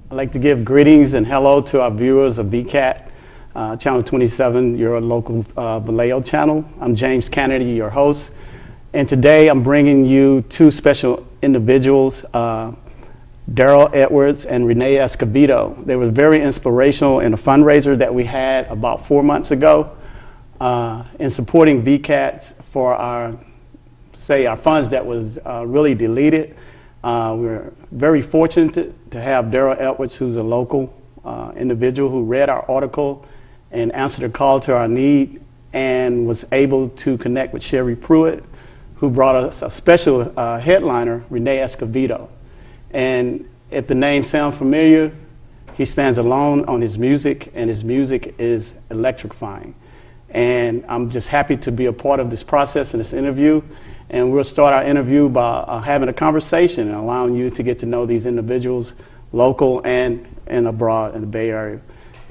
I'd like to give greetings and hello to our viewers of VCAT, Channel 27, your local Vallejo channel. I'm James Canady, your host, and today I'm bringing you two special individuals, Darrell Edwards and Rene Escovedo. They were very inspirational in a fundraiser that we had about 4 months ago in supporting VCAT for our funds that was really deleted. We're very fortunate to have Darrell Edwards, who's a local individual who read our article and answered a call to our need and was able to connect with Sherry Pruitt, who brought us a special headliner, Rene Escovedo. And if the name sounds familiar, he stands alone on his music, and his music is electrifying. And I'm just happy to be a part of this process and this interview. And we'll start our interview by having a conversation and allowing you to get to know these individuals, local and abroad in the Bay Area.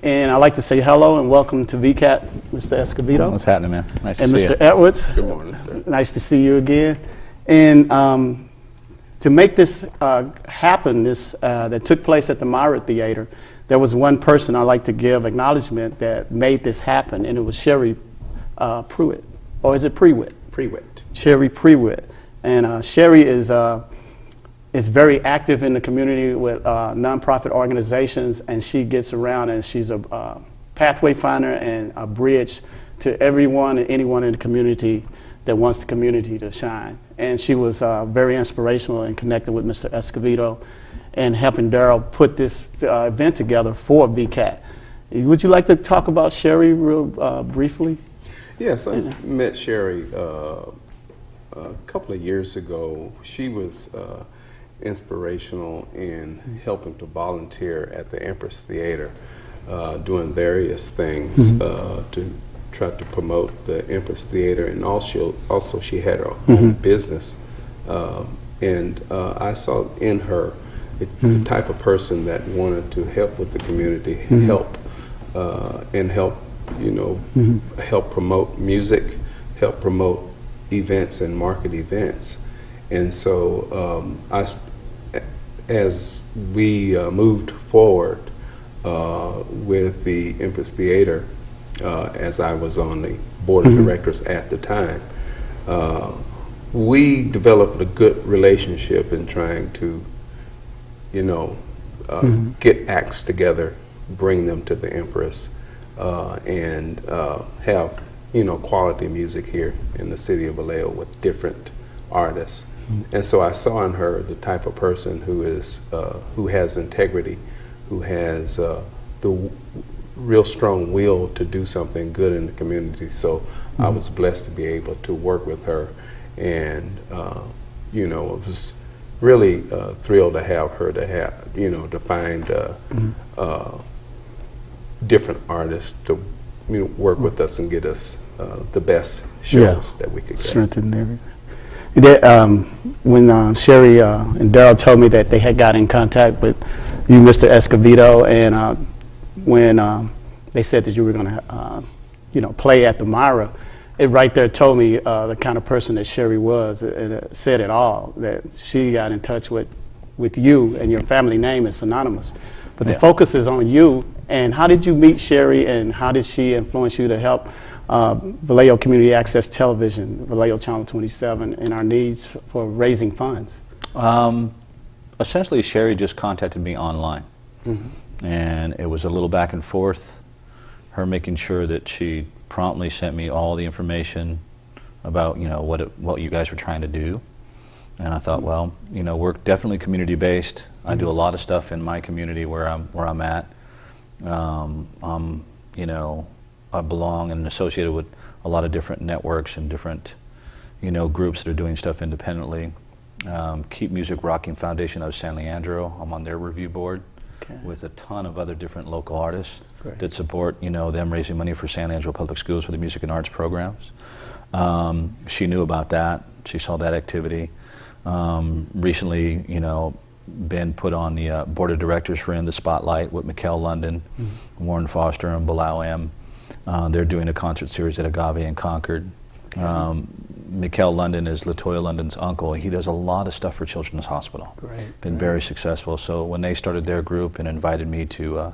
And I'd like to say hello and welcome to VCAT, Mr. Escovedo. What's happening, man? Nice to see you. And Mr. Edwards. Good morning, sir. Nice to see you again. And to make this happen, that took place at the Mira Theatre, there was one person I'd like to give acknowledgement that made this happen, and it was Sherry Pruitt. Or is it Prewitt? Prewitt. Sherry Prewitt. And Sherry is very active in the community with nonprofit organizations, and she gets around and she's a pathway finder and a bridge to everyone and anyone in the community that wants the community to shine. And she was very inspirational in connecting with Mr. Escovedo and helping Darrell put this event together for VCAT. Would you like to talk about Sherry real briefly? Yes, I met Sherry a couple of years ago. She was inspirational in helping to volunteer at the Empress Theatre, doing various things to try to promote the Empress Theatre, and also she had her own business. And I saw in her the type of person that wanted to help with the community, help help promote music, help promote events and market events. And so as we moved forward with the Empress Theatre, as I was on the board of directors at the time, we developed a good relationship in trying to, get acts together, bring them to the Empress, and have quality music here in the city of Vallejo with different artists. And so I saw in her the type of person who has integrity, who has the real strong will to do something good in the community. So I was blessed to be able to work with her, and I was really thrilled to have her to find different artists to work with us and get us the best shows that we could get. Strengthen everything. When Sherry and Darrell told me that they had got in contact with you, Mr. Escovedo, and when they said that you were going to, play at the Mira, it right there told me the kind of person that Sherry was, and it said it all, that she got in touch with you, and your family name is synonymous. But the focus is on you. And how did you meet Sherry, and how did she influence you to help Vallejo Community Access Television, Vallejo Channel 27, in our needs for raising funds? Essentially, Sherry just contacted me online, and it was a little back and forth, her making sure that she promptly sent me all the information about what you guys were trying to do. And I thought, well, we're definitely community based. I do a lot of stuff in my community where I'm at. I belong and associated with a lot of different networks and different, groups that are doing stuff independently. Keep Music Rocking Foundation out of San Leandro, I'm on their review board with a ton of other different local artists that support, them raising money for San Leandro Public Schools for the music and arts programs. She knew about that. She saw that activity. Recently, been put on the board of directors for In the Spotlight with Mikkel London, Warren Foster, and Bilal M. They're doing a concert series at Agave in Concord. Mikkel London is LaToya London's uncle. He does a lot of stuff for Children's Hospital. Great. Been very successful. So when they started their group and invited me to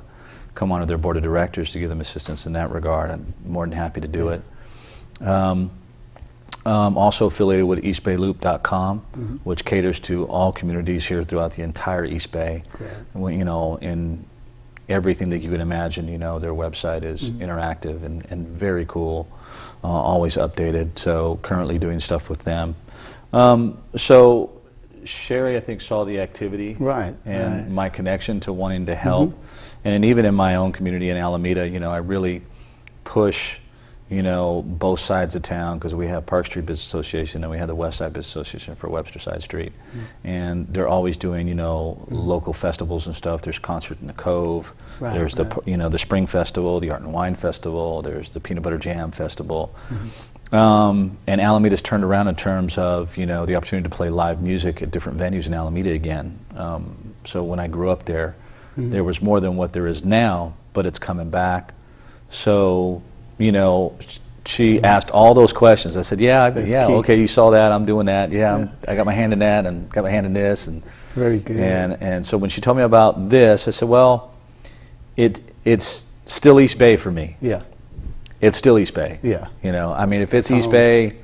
come onto their board of directors to give them assistance in that regard, I'm more than happy to do it. Also affiliated with eastbayloop.com, which caters to all communities here throughout the entire East Bay. Great. You know, in everything that you can imagine, you know, their website is interactive and very cool, always updated. So currently doing stuff with them. So Sherry, I think, saw the activity and my connection to wanting to help. And even in my own community in Alameda, you know, I really push, you know, both sides of town, because we have Park Street Business Association and we have the West Side Business Association for Webster Side Street. And they're always doing, you know, local festivals and stuff. There's Concert in the Cove. There's the, you know, the Spring Festival, the Art and Wine Festival. There's the Peanut Butter Jam Festival. And Alameda's turned around in terms of, you know, the opportunity to play live music at different venues in Alameda again. So when I grew up there, there was more than what there is now, but it's coming back. So, you know, she asked all those questions. I said, yeah, okay, you saw that, I'm doing that, I got my hand in that and got my hand in this. And very good. And so when she told me about this, I said, well, it's still East Bay for me. Yeah. It's still East Bay. Yeah. You know, I mean, if it's East Bay,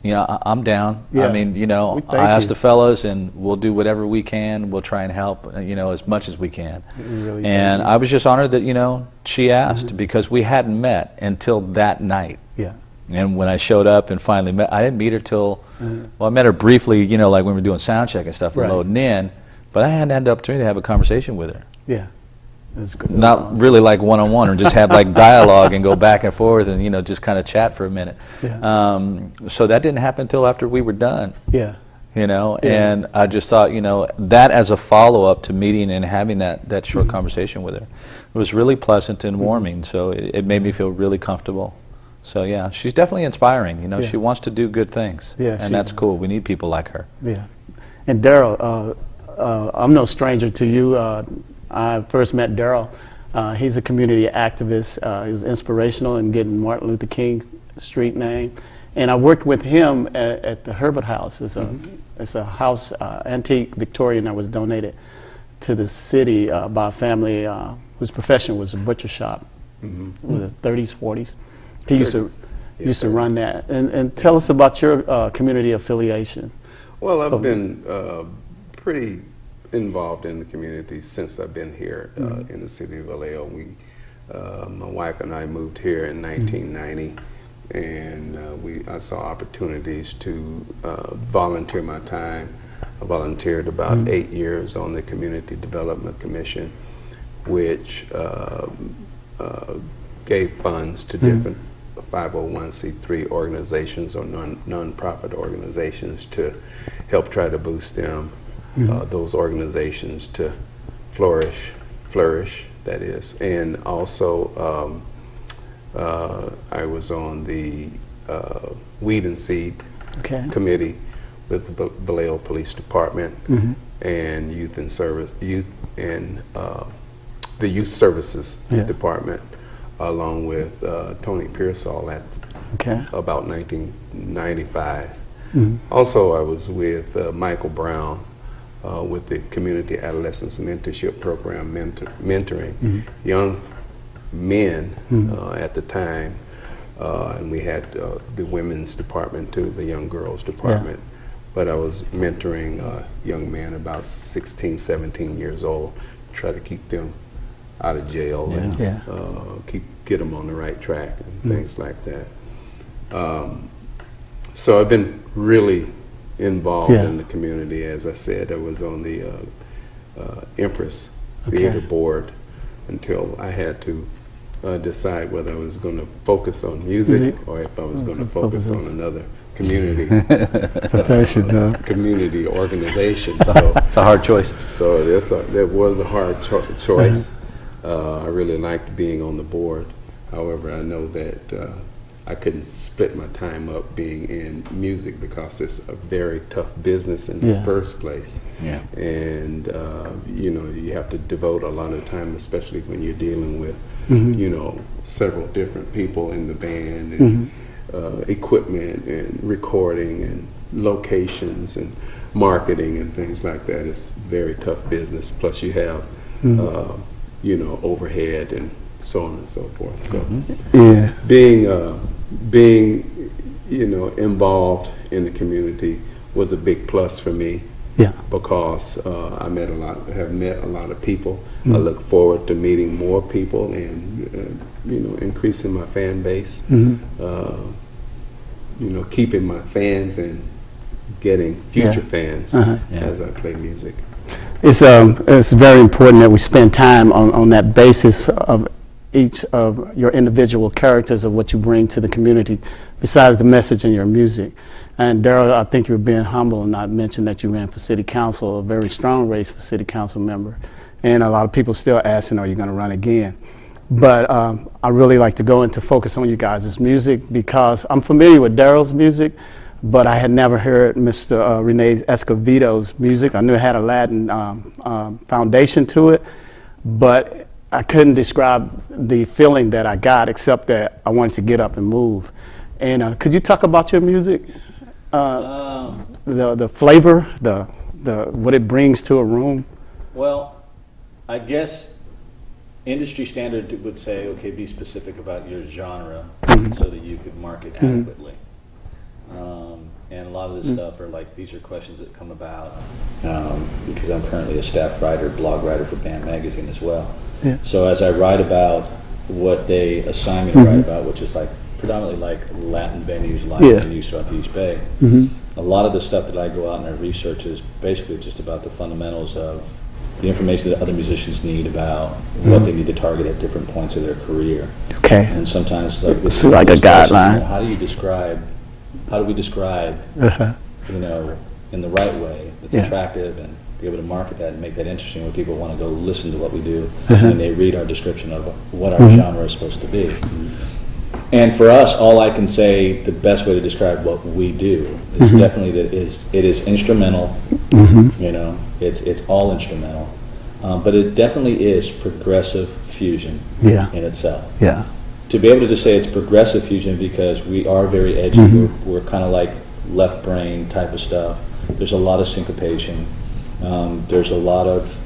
you know, I'm down. Yeah. I mean, you know, I asked the fellas, and we'll do whatever we can. We'll try and help, you know, as much as we can. Really and I was just honored that, you know, she asked, because we hadn't met until that night. Yeah. And when I showed up and finally met, I didn't meet her till, well, I met her briefly, you know, like when we were doing sound check and stuff and loading in, but I hadn't had the opportunity to have a conversation with her. Yeah. That's good. Not really like one-on-one, or just have like dialogue and go back and forth and, you know, just kind of chat for a minute. Yeah. So that didn't happen until after we were done. Yeah. You know, and I just thought, you know, that as a follow-up to meeting and having that short conversation with her, it was really pleasant and warming. So it made me feel really comfortable. So yeah, she's definitely inspiring. You know, she wants to do good things. Yeah, and that's cool. We need people like her. Yeah. And Darrell, I'm no stranger to you. I first met Darrell. He's a community activist. He was inspirational in getting Martin Luther King street name. And I worked with him at the Herbert House. It's a house, antique Victorian, that was donated to the city by a family whose profession was a butcher shop in the 30s, 40s. He used to run that. And tell us about your community affiliation. Well, I've been pretty involved in the community since I've been here in the city of Vallejo. My wife and I moved here in 1990, and I saw opportunities to volunteer my time. I volunteered about 8 years on the Community Development Commission, which gave funds to different 501c3 organizations or non-profit organizations to help try to boost them. Those organizations to flourish, that is. And also I was on the Weed and Seed Committee with the Vallejo Police Department and the Youth Services Department, along with Tony Pearsall at about 1995. Also, I was with Michael Brown with the Community Adolescence Mentorship Program, mentoring young men at the time. And we had the women's department too, the young girls department. But I was mentoring young men about 16, 17 years old, try to keep them out of jail and get them on the right track and things like that. So I've been really involved in the community. As I said, I was on the Empress Theatre board until I had to decide whether I was going to focus on music or if I was going to focus on another community community organization. So it's a hard choice. So that was a hard choice. I really liked being on the board. However, I know that I couldn't split my time up being in music because it's a very tough business in the first place. And you know, you have to devote a lot of time, especially when you're dealing with you know, several different people in the band, and equipment and recording and locations and marketing and things like that. It's very tough business. Plus you have, you know, overhead and so on and so forth. So Yeah. being, you know, involved in the community was a big plus for me. Yeah. Because I have met a lot of people. I look forward to meeting more people and you know, increasing my fan base. You know, keeping my fans and getting future fans as I play music. It's very important that we spend time on that basis of each of your individual characters of what you bring to the community, besides the message in your music. And Darrell, I think you're being humble and not mention that you ran for city council, a very strong race for city council member. And a lot of people still asking, are you going to run again? But I really like to go into focus on you guys' music because I'm familiar with Darrell's music, but I had never heard Mr. Rene Escovedo's music. I knew it had a Latin foundation to it, but I couldn't describe the feeling that I got except that I wanted to get up and move. And could you talk about your music? The flavor, the what it brings to a room? Well, I guess industry standard would say, okay, be specific about your genre so that you could market adequately. And a lot of this stuff are like, these are questions that come about because I'm currently a staff writer, blog writer for Band Magazine as well. Yeah. So as I write about what they assign me to write about, which is like predominantly like Latin venues, live venues throughout the East Bay, a lot of the stuff that I go out and I research is basically just about the fundamentals of the information that other musicians need about what they need to target at different points of their career. Okay. And sometimes like this It's like a guideline. You know, how do we describe, you know, in the right way that's attractive and be able to market that and make that interesting where people want to go listen to what we do and they read our description of what our genre is supposed to be. And for us, all I can say, the best way to describe what we do is definitely that it is instrumental. You know, it's all instrumental, but it definitely is progressive fusion in itself. Yeah. To be able to just say it's progressive fusion because we are very edgy, we're kind of like left brain type of stuff. There's a lot of syncopation. There's a lot of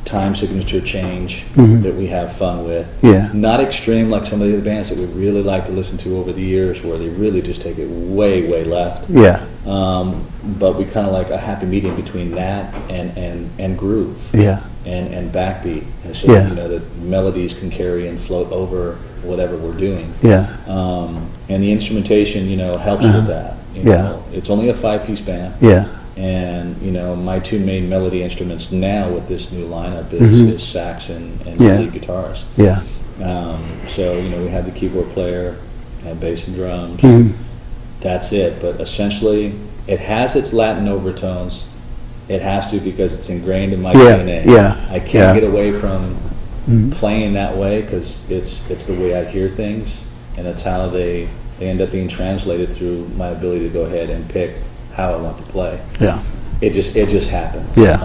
time signature change that we have fun with. Yeah. Not extreme like some of the other bands that we really like to listen to over the years where they really just take it way, way left. Yeah. But we kind of like a happy medium between that and groove. Yeah. And backbeat. And so, you know, the melodies can carry and float over whatever we're doing. Yeah. And the instrumentation, you know, helps with that. You know, it's only a 5-piece band. Yeah. And, you know, my two main melody instruments now with this new lineup is sax and lead guitarist. Yeah. So, you know, we have the keyboard player and bass and drums. That's it. But essentially, it has its Latin overtones. It has to because it's ingrained in my DNA. Yeah. I can't get away from playing that way because it's the way I hear things, and it's how they end up being translated through my ability to go ahead and pick how I want to play. Yeah. It just happens. Yeah.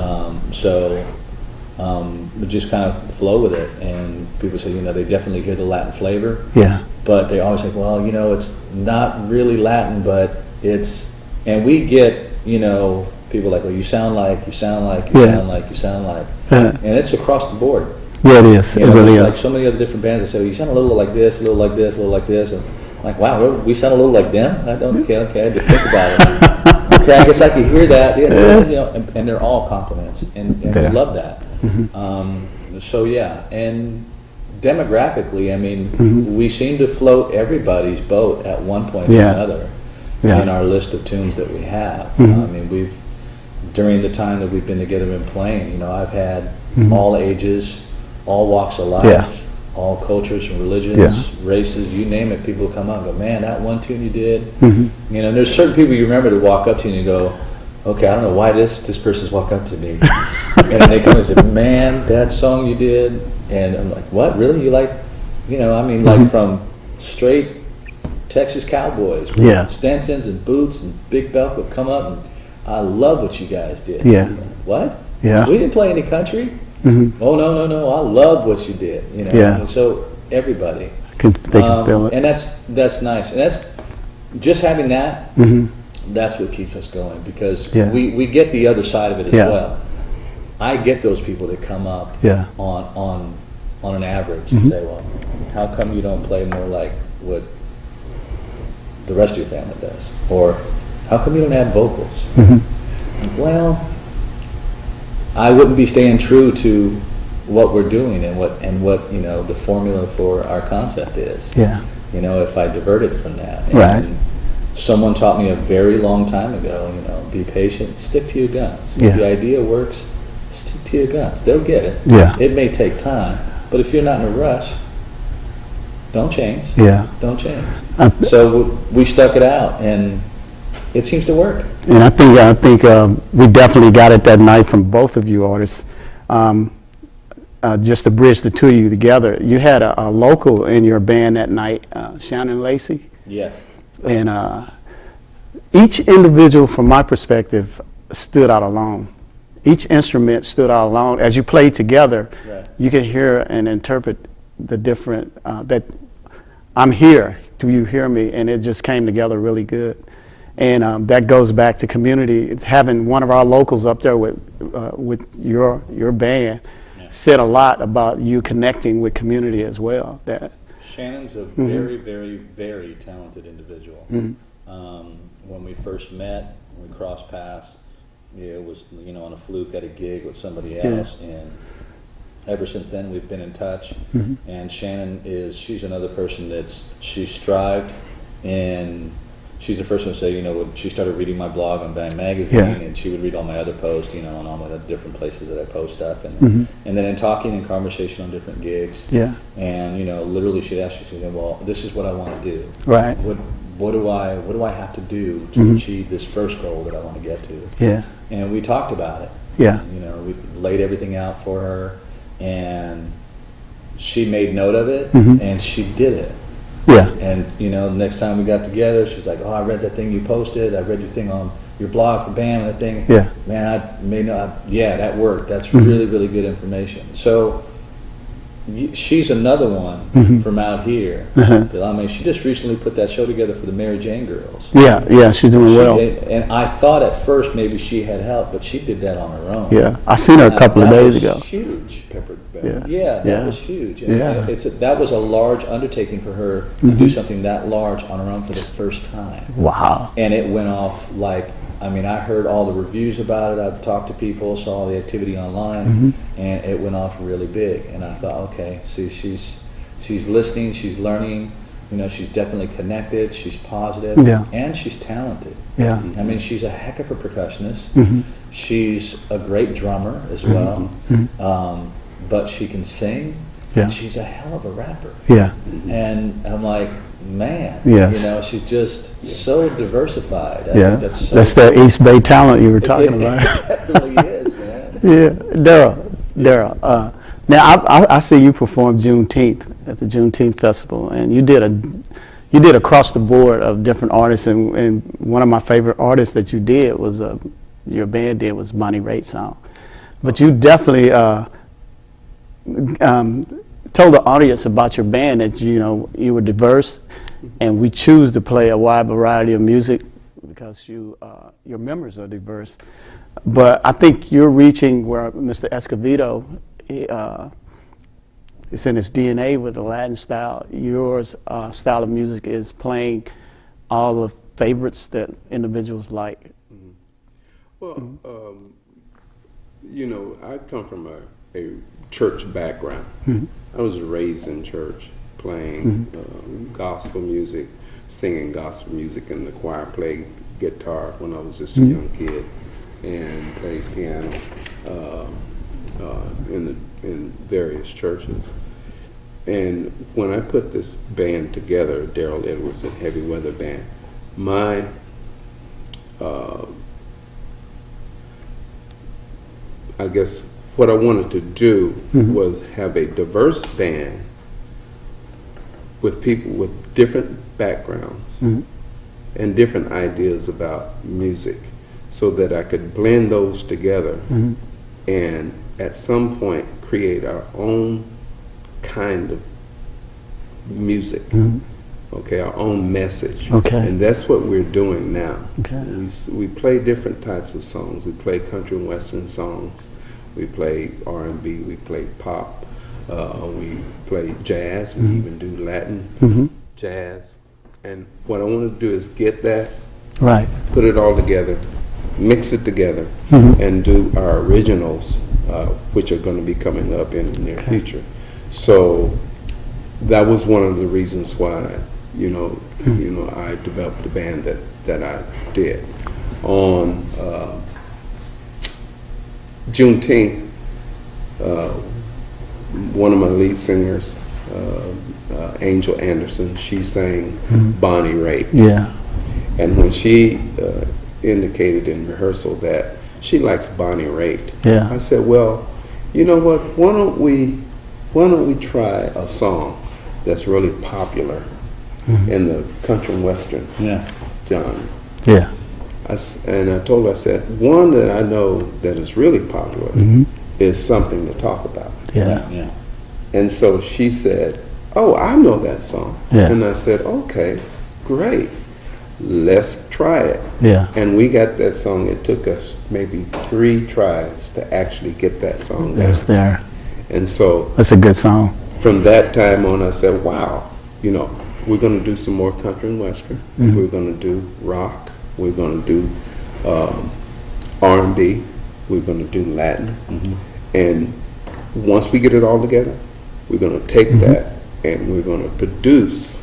We just kind of flow with it, and people say, you know, they definitely hear the Latin flavor. Yeah. But they always say, well, you know, it's not really Latin, but it's, and we get, you know, people like, well, you sound like, and it's across the board. Yeah, it is. You It know, really there's is. like so many other different bands that say, well, you sound a little like this, a little like this, a little like this, and I'm like, wow, we sound a little like them? I don't, okay, I had to think about it. Okay, I guess I could hear that, you know, and they're all compliments, and we love that. So yeah, and demographically, I mean, we seem to float everybody's boat at one point or another in our list of tunes that we have. I mean, during the time that we've been together and playing, you know, I've had all ages, all walks of life, all cultures and religions, races, you name it, people come up and go, man, that one tune you did. You know, there's certain people you remember to walk up to you and you go, okay, I don't know why this person's walked up to me. And then they come and say, man, that song you did. And I'm like, what, really? You like, you know, I mean, like from straight Texas cowboys with Stensons and boots and big belt would come up and I love what you guys did. Yeah. What? Yeah. We didn't play any country. Oh, no, I love what you did. You know. Yeah. And so everybody. They can feel it. And that's nice. And just having that, Mm-hmm. that's what keeps us going, because Yeah. we get the other side of it as Yeah. well. I get those people that come up Yeah. on an average and say, well, how come you don't play more like what the rest of your family does? Or how come you don't add vocals? Well, I wouldn't be staying true to what we're doing and what the formula for our concept is. Yeah. If I diverted from that. Right. And someone taught me a very long time ago, be patient, stick to your guns. Yeah. If the idea works, stick to your guns. They'll get it. Yeah. It may take time, but if you're not in a rush, don't change. Yeah. Don't change. I- So we stuck it out, and it seems to work. And I think we definitely got it that night from both of you artists. Just to bridge the two of you together, you had a local in your band that night, Shannon Lacey, Yes. and each individual, from my perspective, stood out alone. Each instrument stood out alone. As you played together, Right. you could hear and interpret the different, that I'm here, do you hear me? And it just came together really good. And that goes back to community. Having one of our locals up there with your band said a lot about you connecting with community as well. That Shannon's a very, very, very talented individual. When we first met, we crossed paths. It was on a fluke at a gig with somebody else, and ever since then we've been in touch. And Shannon she's another person she strived, and she's the first one to say, when she started reading my blog on Bang Magazine, and she would read all my other posts, on all the different places that I post stuff, and then in talking and conversation on different gigs, and literally she'd ask you, well, this is what I want to do. right? What do I have to do to achieve this first goal that I want to get to? Yeah, And we talked about it. yeah, We laid everything out for her, and she made note of it, and she did it. yeah, And the next time we got together, she's like, "Oh, I read that thing you posted. I read your thing on your blog for BAM. That thing, Yeah. man, that worked. That's really, really good information." So she's another one from out here. 'Cause, she just recently put that show together for the Mary Jane girls. yeah. She's doing well. And I thought at first maybe she had help, but she did that on her own. Yeah, I seen her a couple of That days was ago. Huge. Yeah. That was huge. And Yeah. that was a large undertaking for her to do something that large on her own for the first time. Wow. And it went off I heard all the reviews about it. I've talked to people, saw all the activity online, and it went off really big. And I thought, okay, see, she's listening, she's learning. She's definitely connected. She's positive, and she's talented. Yeah. She's a heck of a percussionist. She's a great drummer as well, but she can sing. Yeah. And she's a hell of a rapper. Yeah. And I'm like, man, Yes. she's just so diversified. I Yeah. think that's so. That's that East Bay talent you were talking about. It definitely is, man. Yeah, Darrell. Now I see you perform Juneteenth at the Juneteenth Festival, and you did across the board of different artists, and one of my favorite artists that you did was your band did was Bonnie Raitt's song, but you definitely told the audience about your band that you were diverse, and we choose to play a wide variety of music because your members are diverse. But I think you're reaching where Mr. Escovedo, it's in his DNA with the Latin style. Yours style of music is playing all the favorites that individuals like. Well, I come from a church background. I was raised in church, playing gospel music, singing gospel music in the choir, played guitar when I was just a young kid, and played piano in various churches. And when I put this band together, Darrell Edwards and Heavy Weather Band, my I guess what I wanted to do was have a diverse band with people with different backgrounds and different ideas about music, so that I could blend those together and at some point create our own kind of music okay, our own message. Okay. And that's what we're doing now. Okay. We play different types of songs. We play country and western songs. We play R&B. We play pop. We play jazz. We even do Latin jazz. And what I want to do is get that, Right. put it all together, mix it together, and do our originals, which are going to be coming up in the near future. So that was one of the reasons why, I developed the band that I did. On Juneteenth, one of my lead singers, Angel Anderson, she sang Bonnie Raitt. Yeah. And when she indicated in rehearsal that she likes Bonnie Raitt, Yeah. I said, well, you know what? Why don't we try a song that's really popular in the country and western genre? Yeah. And I told her, I said, one that I know that is really popular is Something to Talk About. Yeah. Yeah. And so she said, oh, I know that song. Yeah. And I said, okay, great. Let's try it. Yeah. And we got that song. It took us maybe 3 tries to actually get that song down. It's there. And so That's a good song. from that time on, I said, wow, we're going to do some more country and western. We're going to do rock. We're going to do R&B. We're going to do Latin. And once we get it all together, we're going to take that and we're going to produce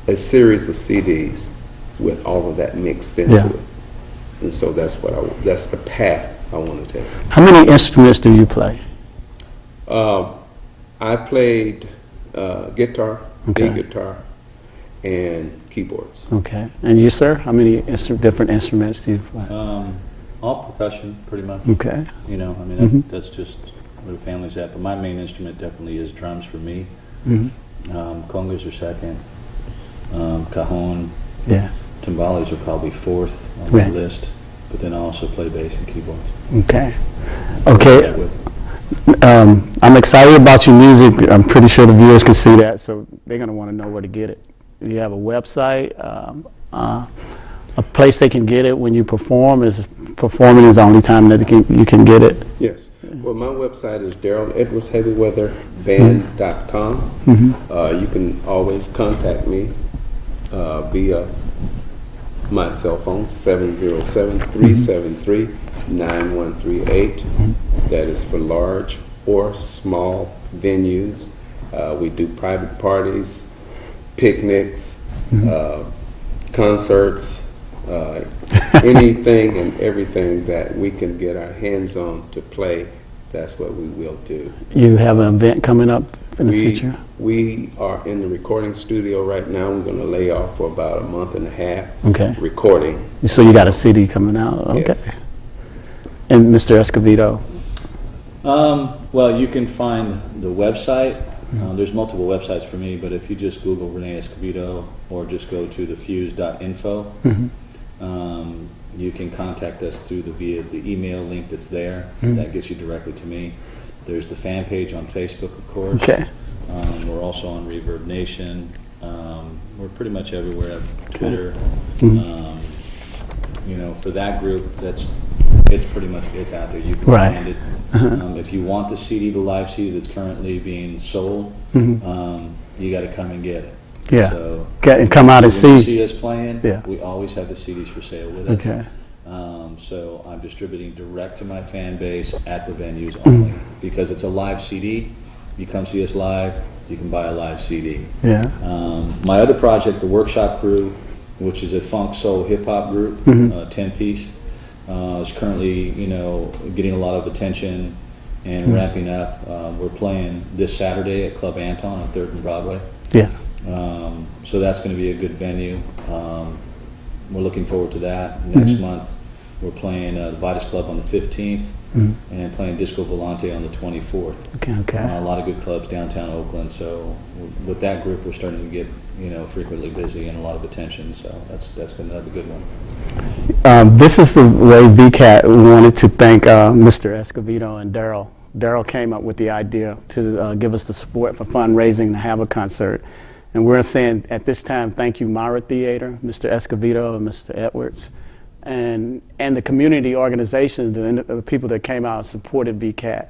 a series of CDs with all of that mixed into it. And so that's the path I want to take. How many instruments do you play? I played guitar, Okay. lead guitar, and keyboards. Okay. And you, sir? How many different instruments do you play? All percussion, pretty much. Okay. That's just where the family's at. But my main instrument definitely is drums for me. Congas are second. Cajon, Yeah. timbales are probably fourth on Right. the list. But then I also play bass and keyboards. Okay. Okay. Yeah, with- I'm excited about your music. I'm pretty sure the viewers can see that, so they're going to want to know where to get it. You have a website, a place they can get it when you perform. Performing is the only time that you can get it. Yes. Well, my website is Darrell Edwards Heavyweatherband.com. You can always contact me via my cell phone, 707-373-9138. That is for large or small venues. We do private parties, picnics, concerts, anything and everything that we can get our hands on to play, that's what we will do. You have an event coming up in the future? We are in the recording studio right now. We're going to lay off for about a month and a half Okay. recording. So you got a CD coming out? Okay. Yes. And Mr. Escovedo? Well, you can find the website. There's multiple websites for me, but if you just Google Rene Escovedo or just go to thefuse.info, you can contact us via the email link that's there. That gets you directly to me. There's the fan page on Facebook, of course. Okay. We're also on Reverb Nation. We're pretty much everywhere. Twitter. For that group, it's pretty much out there. You can Right. find it. If you want the CD, the live CD that's currently being sold, you got to come and get it. Yeah. So And come out and when you see. see us playing, Yeah. we always have the CDs for sale with us. Okay. So I'm distributing direct to my fan base at the venues only because it's a live CD. You come see us live, you can buy a live CD. Yeah. My other project, the Workshop Crew, which is a funk soul hip hop group, 10-piece, is currently getting a lot of attention and ramping up. We're playing this Saturday at Club Anton on 3rd and Broadway. Yeah. So that's going to be a good venue. We're looking forward to that. Next month, we're playing the Vitus Club on the 15th and playing Disco Volante on the 24th. Okay. A lot of good clubs downtown Oakland. So with that group, we're starting to get frequently busy and a lot of attention. So that's going to be a good one. This is the way VCAT wanted to thank Mr. Escovedo and Darrell. Darrell came up with the idea to give us the support for fundraising to have a concert. And we're saying at this time, thank you, Mira Theatre, Mr. Escovedo and Mr. Edwards, and the community organizations, the people that came out and supported VCAT.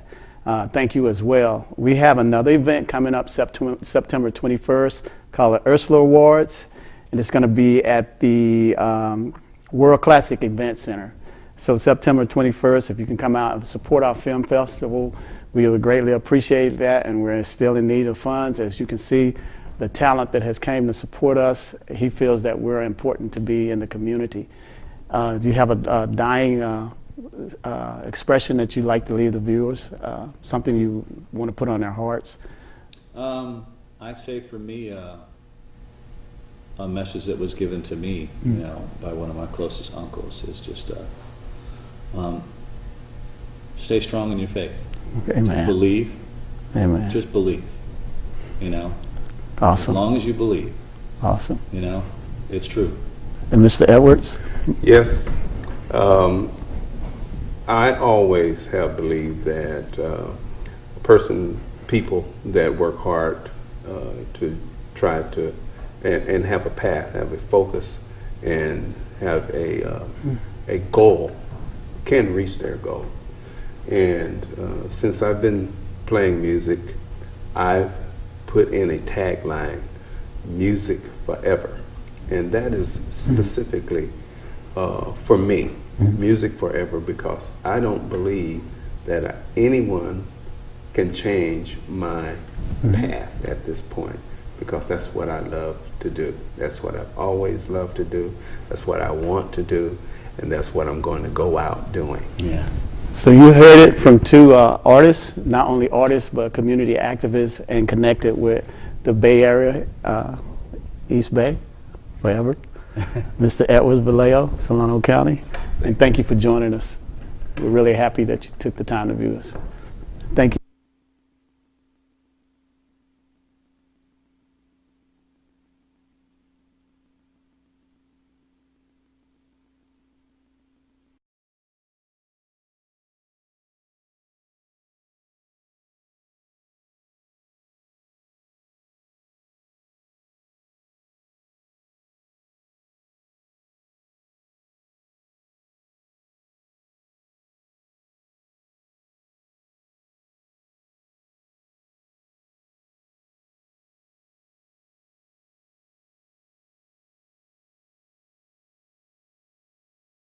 Thank you as well. We have another event coming up September 21st called the Ursula Awards, and it's going to be at the World Classic Event Center. So September 21st, if you can come out and support our film festival, we would greatly appreciate that, and we're still in need of funds. As you can see, the talent that has came to support us, he feels that we're important to be in the community. Do you have a dying expression that you'd like to leave the viewers? Something you want to put on their hearts? I'd say for me, a message that was given to me, you know, by one of my closest uncles is just stay strong in your faith. Amen. Believe. Amen. Just believe. You know. Awesome. As long as you believe. Awesome. You know, it's true. And Mr. Edwards? Yes. I always have believed that people that work hard to try to and have a path, have a focus, and have a goal can reach their goal. And since I've been playing music, I've put in a tagline, music forever. And that is specifically for me, music forever, because I don't believe that anyone can change my path at this point, because that's what I love to do. That's what I've always loved to do. That's what I want to do. And that's what I'm going to go out doing. Yeah. So you heard it from two artists, not only artists, but community activists and connected with the Bay Area, East Bay, forever. Mr. Edwards Vallejo, Solano County. And thank you for joining us. We're really happy that you took the time to view us. Thank you.